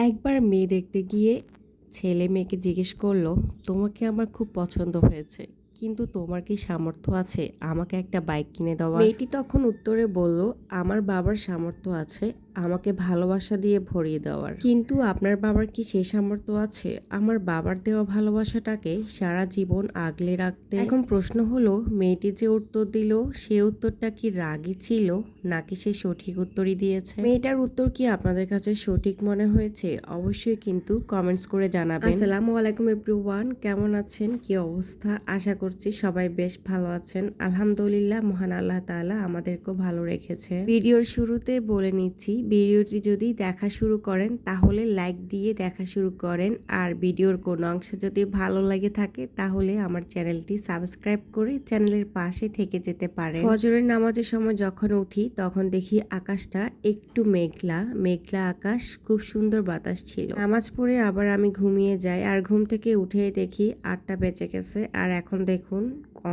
একবার মেয়ে দেখতে গিয়ে ছেলে মেয়েকে জিজ্ঞেস করলো, তোমাকে আমার খুব পছন্দ হয়েছে, কিন্তু তোমার কি সামর্থ্য আছে আমাকে একটা বাইক কিনে দেওয়া? মেয়েটি তখন উত্তরে বলল, আমার বাবার সামর্থ্য আছে আমাকে ভালোবাসা দিয়ে ভরিয়ে দেওয়ার, কিন্তু আপনার বাবার কি সেই সামর্থ্য আছে আমার বাবার দেওয়া ভালোবাসাটাকে সারা জীবন আগলে রাখতে? এখন প্রশ্ন হলো, মেয়েটি যে উত্তর দিল সে উত্তরটা কি রাগী ছিল নাকি সে সঠিক উত্তরই দিয়েছে? মেয়েটার উত্তর কি আপনাদের কাছে সঠিক মনে হয়েছে? অবশ্যই কিন্তু কমেন্টস করে জানাবেন। আসসালামু আলাইকুম এভরিওয়ান, কেমন আছেন, কি অবস্থা? আশা করছি সবাই বেশ ভালো আছেন। আলহামদুলিল্লাহ, মহান আল্লাহ তাআলা আমাদেরকেও ভালো রেখেছে। ভিডিওর শুরুতে বলে নিচ্ছি, ভিডিওটি যদি দেখা শুরু করেন তাহলে লাইক দিয়ে দেখা শুরু করেন, আর ভিডিওর কোনো অংশ যদি ভালো লাগে থাকে তাহলে আমার চ্যানেলটি সাবস্ক্রাইব করে চ্যানেলের পাশে থেকে যেতে পারেন। ফজরের নামাজের সময় যখন উঠি তখন দেখি আকাশটা একটু মেঘলা মেঘলা আকাশ, খুব সুন্দর বাতাস ছিল। নামাজ পড়ে আবার আমি ঘুমিয়ে যাই, আর ঘুম থেকে উঠে দেখি 8টা বেজে গেছে, আর এখন দেখুন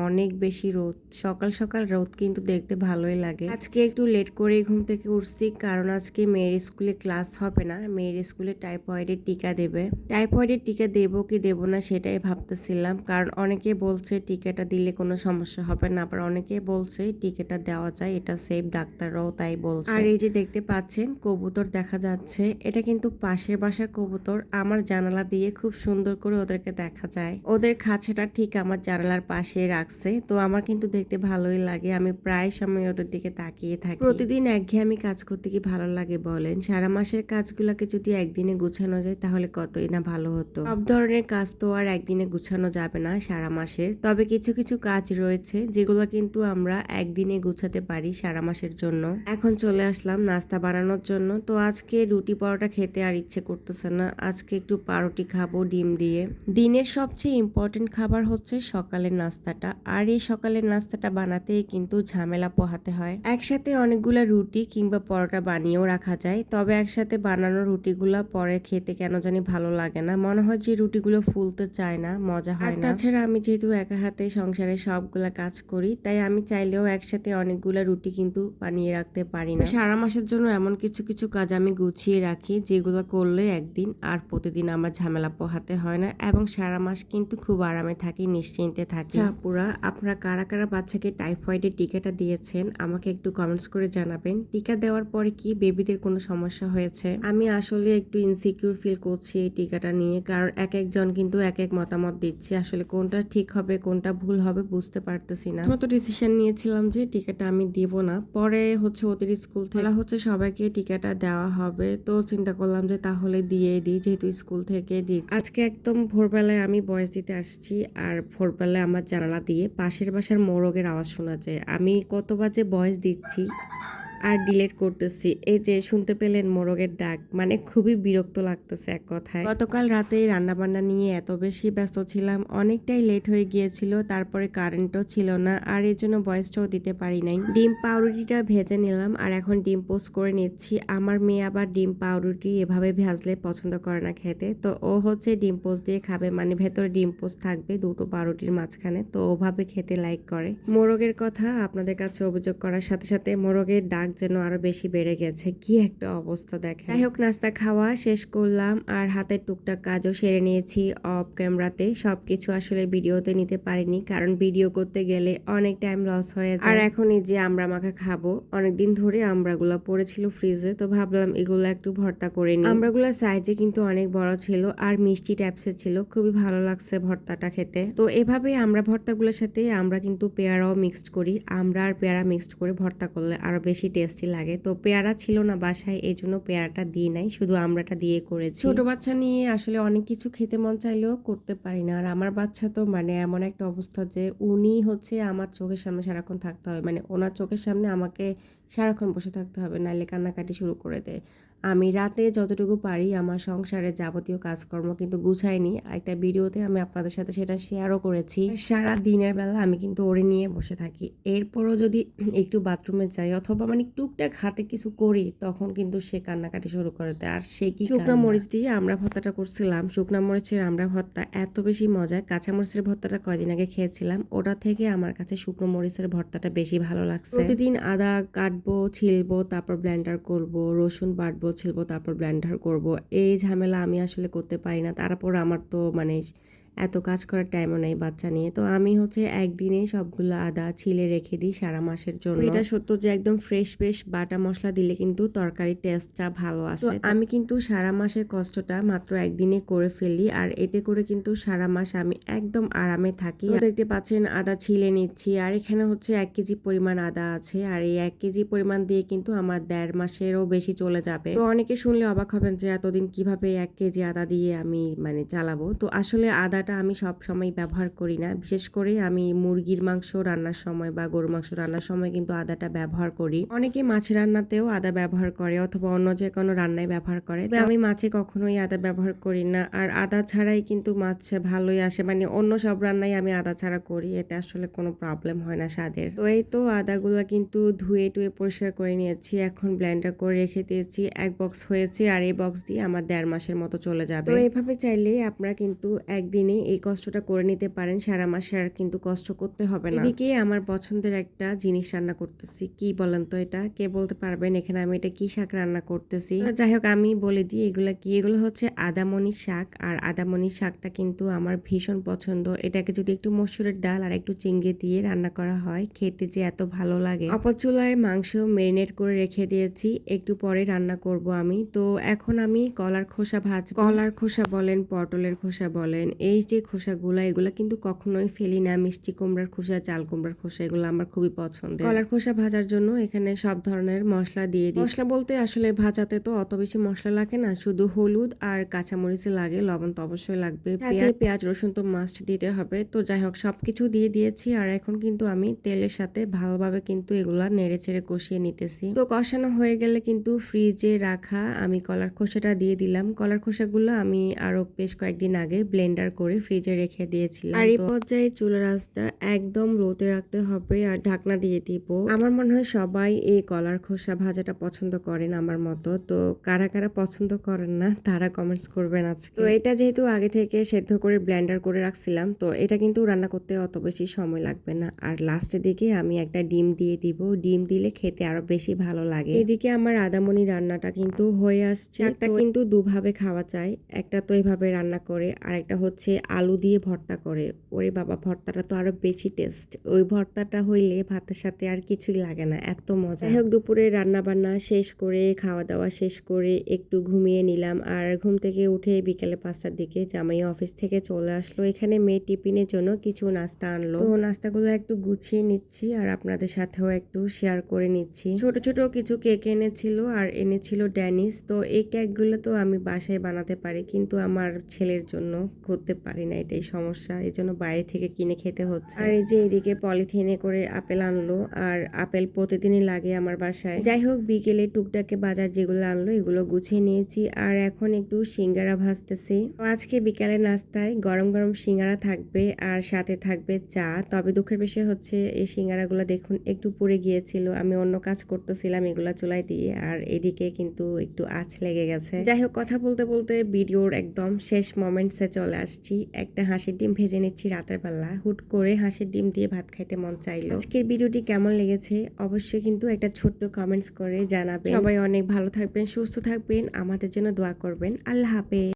অনেক বেশি রোদ। সকাল সকাল রোদ কিন্তু দেখতে ভালোই লাগে। আজকে একটু লেট করে ঘুম থেকে উঠছি, কারণ আজকে মেয়ের স্কুলে ক্লাস হবে না। মেয়ের স্কুলে টাইফয়েডের টিকা দেবে। টাইফয়েডের টিকা দেবো কি দেবো না সেটাই ভাবতেছিলাম, কারণ অনেকে বলছে টিকাটা দিলে কোনো সমস্যা হবে না, আবার অনেকে বলছে টিকাটা দেওয়া যায়, এটা সেফ, ডাক্তাররাও তাই বলছে। আর এই যে দেখতে পাচ্ছেন কবুতর দেখা যাচ্ছে, এটা কিন্তু পাশের বাসার কবুতর। আমার জানালা দিয়ে খুব সুন্দর করে ওদেরকে দেখা যায়। ওদের খাঁচাটা ঠিক আমার জানালার পাশে রাখছে, তো আমার কিন্তু দেখতে ভালোই লাগে। আমি প্রায় সময় ওদের দিকে তাকিয়ে থাকি। প্রতিদিন একঘেয়েমি কাজ করতে কি ভালো লাগে বলেন? সারা মাসের কাজগুলোকে যদি একদিনে গুছানো যায় তাহলে কতই না ভালো হতো। সব ধরনের কাজ তো আর একদিনে গুছানো যাবে না সারা মাসের, তবে কিছু কিছু কাজ রয়েছে যেগুলো কিন্তু আমরা একদিনে গুছাতে পারি সারা মাসের জন্য। এখন চলে আসলাম নাস্তা বানানোর জন্য। তো আজকে রুটি পরোটা খেতে আর ইচ্ছে করতেছে না, আজকে একটু পাউরুটি খাবো ডিম দিয়ে। দিনের সবচেয়ে ইম্পর্টেন্ট খাবার হচ্ছে সকালের নাস্তাটা, আর এই সকালের নাস্তাটা বানাতেই কিন্তু ঝামেলা পোহাতে হয়। একসাথে অনেকগুলা রুটি কিংবা পরোটা বানিয়েও রাখা যায়, তবে একসাথে বানানো রুটিগুলা পরে খেতে কেন জানি ভালো লাগে না, মনে হয় যে রুটিগুলো ফুলতে চায় না, মজা হয় না। তাছাড়া আমি যেহেতু একা হাতে সংসারে সবগুলা কাজ করি, তাই আমি চাইলেও একসাথে অনেকগুলা রুটি কিন্তু বানিয়ে রাখতে পারি না। সারা মাসের জন্য এমন কিছু কিছু কাজ আমি গুছিয়ে রাখি যেগুলো করলে একদিন আর প্রতিদিন আমার ঝামেলা পোহাতে হয় না, এবং সারা মাস কিন্তু খুব আরামে থাকি, নিশ্চিন্তে থাকি। আপুরা, আপনারা কারা কারা বাচ্চাকে টাইফয়েডের টিকাটা দিয়েছেন আমাকে একটু কমেন্টস করে জানাবেন। টিকা দেওয়ার পরে কি বেবিদের কোনো সমস্যা হয়েছে? আমি আসলে একটু ইনসিকিউর ফিল করছি এই টিকাটা নিয়ে, কারণ এক একজন কিন্তু এক এক মতামত দিচ্ছে, আসলে কোনটা ঠিক হবে কোনটা ভুল হবে বুঝতে পারতেছি না। প্রথমত ডিসিশন নিয়েছিলাম যে টিকাটা আমি দিব না, পরে হচ্ছে ওদের স্কুল থেকে হচ্ছে সবাইকে টিকাটা দেওয়া হবে, তো চিন্তা করলাম যে তাহলে দিয়ে দিই, যেহেতু স্কুল থেকে দিচ্ছি। আজকে একদম ভোরবেলায় আমি বয়স দিতে আসছি, আর ভোরবেলায় আমার জানালা দিয়ে পাশের বাসার মোরগের আওয়াজ শোনা যায়। আমি কতবার যে বয়স দিচ্ছি আর ডিলেট করতেছি, এই যে শুনতে পেলেন মোরগের ডাক, মানে খুবই বিরক্ত লাগতেছে এক কথায়। গতকাল রাতে রান্নাবান্না নিয়ে এত বেশি ব্যস্ত ছিলাম, অনেকটাই লেট হয়ে গিয়েছিল, তারপরে কারেন্টও ছিল না, আর এর জন্য ভয়েসটাও দিতে পারি নাই। ডিম পাউরুটিটা ভেজে নিলাম, আর এখন ডিম পোস্ট করে নিচ্ছি। আমার মেয়ে আবার ডিম পাউরুটি এভাবে ভাজলে পছন্দ করে না খেতে, তো ও হচ্ছে ডিম পোস্ট দিয়ে খাবে, মানে ভেতরে ডিম পোস্ট থাকবে দুটো পাউরুটির মাঝখানে, তো ওভাবে খেতে লাইক করে। মোরগের কথা আপনাদের কাছে অভিযোগ করার সাথে সাথে মোরগের ডাক যেন আরো বেশি বেড়ে গেছে, কি একটা অবস্থা দেখেন। যাই হোক, নাস্তা খাওয়া শেষ করলাম, আর হাতের টুকটাক কাজও সেরে নিয়েছি অফ ক্যামেরাতে। সবকিছু আসলে ভিডিওতে নিতে পারিনি, কারণ ভিডিও করতে গেলে অনেক টাইম লস হয়ে যায়। আর এখন এই যে আমড়া মাখা খাবো, অনেকদিন ধরে আমড়াগুলো পড়েছিল ফ্রিজে, তো ভাবলাম এগুলো একটু ভর্তা করে নিই। আমড়াগুলো সাইজে কিন্তু অনেক বড় ছিল, আর মিষ্টি টাইপসের ছিল, খুবই ভালো লাগছে ভর্তাটা খেতে। তো এভাবে আমরা ভর্তাগুলোর সাথে আমরা কিন্তু পেয়ারাও মিক্সড করি, আমরা আর পেয়ারা মিক্সড করে ভর্তা করলে আরো বেশি টেস্টি লাগে। তো পেয়ারা ছিল না বাসায়, এই জন্য পেয়ারাটা দিই নাই, শুধু আমড়াটা দিয়ে করেছি। ছোট বাচ্চা নিয়ে আসলে অনেক কিছু খেতে মন চাইলেও করতে পারি না, আর আমার বাচ্চা তো মানে এমন একটা অবস্থা যে উনি হচ্ছে আমার চোখের সামনে সারাক্ষণ থাকতে হবে, মানে ওনার চোখের সামনে আমাকে সারাক্ষণ বসে থাকতে হবে, নাহলে কান্নাকাটি শুরু করে দেয়। আমি রাতে যতটুকু পারি আমার সংসারের যাবতীয় কাজকর্ম কিন্তু গুছাইনি, একটা ভিডিওতে আমি আপনাদের সাথে সেটা শেয়ারও করেছি। সারা দিনের বেলা আমি কিন্তু ওরে নিয়ে বসে থাকি, এরপরও যদি একটু বাথরুমে যাই অথবা মানে টুকটাক হাতে কিছু করি তখন কিন্তু সে কান্নাকাটি শুরু করে দেয়। আর সে কি শুকনা মরিচ দিয়ে আমড়া ভর্তাটা করছিলাম, শুকনা মরিচের আমড়া ভর্তা এত বেশি মজা। কাঁচা মরিচের ভর্তাটা কয়দিন আগে খেয়েছিলাম, ওটা থেকে আমার কাছে শুকনো মরিচের ভর্তাটা বেশি ভালো লাগছে। প্রতিদিন আদা কাটবো, ছিলবো, তারপর ব্লেন্ডার করব, রসুন বাটবো, ছিলবো, তারপর ব্লেন্ডার করব। এই ঝামেলা আমি আসলে করতে পারি না। তারপর আমার তো মানে এত কাজ করার টাইমও নেই বাচ্চা নিয়ে। তো আমি হচ্ছে একদিনেই সবগুলো আদা ছিলে রেখে দিই সারা মাসের জন্য। এটা সত্য যে একদম ফ্রেশ বাটা মসলা দিলে কিন্তু তরকারির টেস্টটা ভালো আসে। তো আমি কিন্তু সারা মাসের কষ্টটা মাত্র একদিনে করে ফেলি, আর এতে করে কিন্তু সারা মাস আমি একদম আরামে থাকি। দেখতে পাচ্ছেন আদা ছিলে নিচ্ছি, আর এখানে হচ্ছে 1 কেজি পরিমাণ আদা আছে, আর এই 1 কেজি পরিমাণ দিয়ে কিন্তু আমার 1.5 মাসেরও বেশি চলে যাবে। তো অনেকে শুনলে অবাক হবেন যে এতদিন কিভাবে 1 কেজি আদা দিয়ে আমি মানে চালাবো। তো আসলে আদা আমি সব সময় ব্যবহার করি না, বিশেষ করে আমি মুরগির মাংস রান্নার সময় বা গরুর মাংস রান্নার সময় কিন্তু আদাটা ব্যবহার করি। অনেকে মাছ রান্নাতেও আদা ব্যবহার করে অথবা অন্য যে কোনো রান্নায় ব্যবহার করে, তবে আমি মাছে কখনোই আদা ব্যবহার করি না। আর আদা ছাড়াই কিন্তু মাছ ভালোই আসে, মানে অন্য সব রান্নায় আমি আদা ছাড়া করি, এতে আসলে কোনো প্রবলেম হয় না স্বাদের। তো এই তো আদাগুলো কিন্তু ধুয়ে টুয়ে পরিষ্কার করে নিয়েছি, এখন ব্লেন্ডার করে রেখে দিয়েছি। 1 বক্স হয়েছে, আর এই বক্স দিয়ে আমার 1.5 মাসের মতো চলে যাবে। তো এইভাবে চাইলে আপনারা কিন্তু একদিনে এই কষ্টটা করে নিতে পারেন, সারা মাসে আর কিন্তু কষ্ট করতে হবে না। এদিকে আমার পছন্দের একটা জিনিস রান্না করতেছি, কি বলেন তো এটা? কে বলতে পারবেন এখানে আমি এটা কি শাক রান্না করতেছি? যাই হোক আমি বলে দিই এগুলা কি। এগুলো হচ্ছে আদামনির শাক, আর আদামনির শাকটা কিন্তু আমার ভীষণ পছন্দ। এটাকে যদি একটু মসুরের ডাল আর একটু চিংড়ি দিয়ে রান্না করা হয়, খেতে যে এত ভালো লাগে। অপচুলায় মাংস মেরিনেট করে রেখে দিয়েছি, একটু পরে রান্না করব আমি। তো এখন আমি কলার খোসা ভাজবো। কলার খোসা বলেন, পটলের খোসা বলেন, এই যে খোসাগুলা এগুলা কিন্তু কখনোই ফেলি না। মিষ্টি কুমড়ার খোসা, চাল কুমড়ার খোসা এগুলো আমার খুবই পছন্দ। কলার খোসা ভাজার জন্য এখানে সব ধরনের মশলা দিয়ে দিই। মশলা বলতে আসলে ভাজাতে তো অত বেশি মশলা লাগে না, শুধু হলুদ আর কাঁচামরিচে লাগে, লবণ তো অবশ্যই লাগবে, পেঁয়াজ রসুন তো মাস্ট দিতে হবে। তো যাই হোক সবকিছু দিয়ে দিয়েছি, আর এখন কিন্তু আমি তেলের সাথে ভালোভাবে কিন্তু এগুলা নেড়ে চেড়ে কষিয়ে নিতেছি। তো কষানো হয়ে গেলে কিন্তু ফ্রিজে রাখা আমি কলার খোসাটা দিয়ে দিলাম। কলার খোসাগুলো আমি আরো বেশ কয়েকদিন আগে ব্লেন্ডার করে ফ্রিজে রেখে দিয়েছিলাম। আর এই পর্যায়ে চুলার আঁচটা একদম লোতে রাখতে হবে, আর ঢাকনা দিয়ে দিব। আমার মনে হয় সবাই এই কলার খোসা ভাজাটা পছন্দ করেন আমার মতো। তো কারা কারা পছন্দ করেন না তারা কমেন্টস করবেন আজকে। তো এটা যেহেতু আগে থেকে সেদ্ধ করে ব্লেন্ডার করে রাখছিলাম, তো এটা কিন্তু রান্না করতে অত বেশি সময় লাগবে না। আর লাস্টের দিকে আমি একটা ডিম দিয়ে দিব, ডিম দিলে খেতে আরো বেশি ভালো লাগে। এদিকে আমার আদামনি রান্নাটা কিন্তু হয়ে আসছে। একটা কিন্তু দুভাবে খাওয়া যায়, একটা তো এইভাবে রান্না করে, আর একটা হচ্ছে আলু দিয়ে ভর্তা করে। ওরে বাবা, ভর্তাটা তো আরো বেশি টেস্ট। ওই ভর্তাটা হইলে ভাতের সাথে আর কিছুই লাগে না, এত মজা। যাই হোক দুপুরে রান্না বান্না শেষ করে খাওয়া দাওয়া শেষ করে একটু ঘুমিয়ে নিলাম, আর ঘুম থেকে উঠে বিকেলে 5টার দিকে জামাই অফিস থেকে চলে আসলো। এখানে মেয়ে টিফিনের জন্য কিছু নাস্তা আনলো, তো নাস্তাগুলো একটু গুছিয়ে নিচ্ছি আর আপনাদের সাথেও একটু শেয়ার করে নিচ্ছি। ছোট ছোট কিছু কেক এনেছিল, আর এনেছিল ড্যানিশ। তো এই কেকগুলো তো আমি বাসায় বানাতে পারি, কিন্তু আমার ছেলের জন্য করতে পারি না, এটাই সমস্যা। এই জন্য বাইরে থেকে কিনে খেতে হচ্ছে। আর এই যে এদিকে পলিথিনে করে আপেল আনলো, আর আপেল প্রতিদিনই লাগে আমার বাসায়। যাই হোক বিকেলে টুকটাকে বাজার যেগুলো আনলো এগুলো গুছিয়ে নিয়েছি, আর এখন একটু সিঙ্গারা ভাজতেছি। তো আজকে বিকালে নাস্তায় গরম গরম সিঙ্গারা থাকবে, আর সাথে থাকবে চা। তবে দুঃখের বিষয় হচ্ছে এই সিঙ্গারাগুলো দেখুন একটু পুড়ে গিয়েছিল, আমি অন্য কাজ করতেছিলাম এগুলা চুলায় দিয়ে, আর এদিকে কিন্তু একটু আঁচ লেগে গেছে। যাই হোক কথা বলতে বলতে ভিডিওর একদম শেষ মোমেন্টসে চলে আসছি। একটা হাঁসের ডিম ভেজে নিচ্ছি রাতের বেলা, হুট করে হাঁসের ডিম দিয়ে ভাত খাইতে মন চাইলো। আজকের ভিডিওটি কেমন লেগেছে অবশ্যই কিন্তু একটা ছোট্ট কমেন্টস করে জানাবেন। সবাই অনেক ভালো থাকবেন, সুস্থ থাকবেন, আমাদের জন্য দোয়া করবেন। আল্লাহ হাফেজ।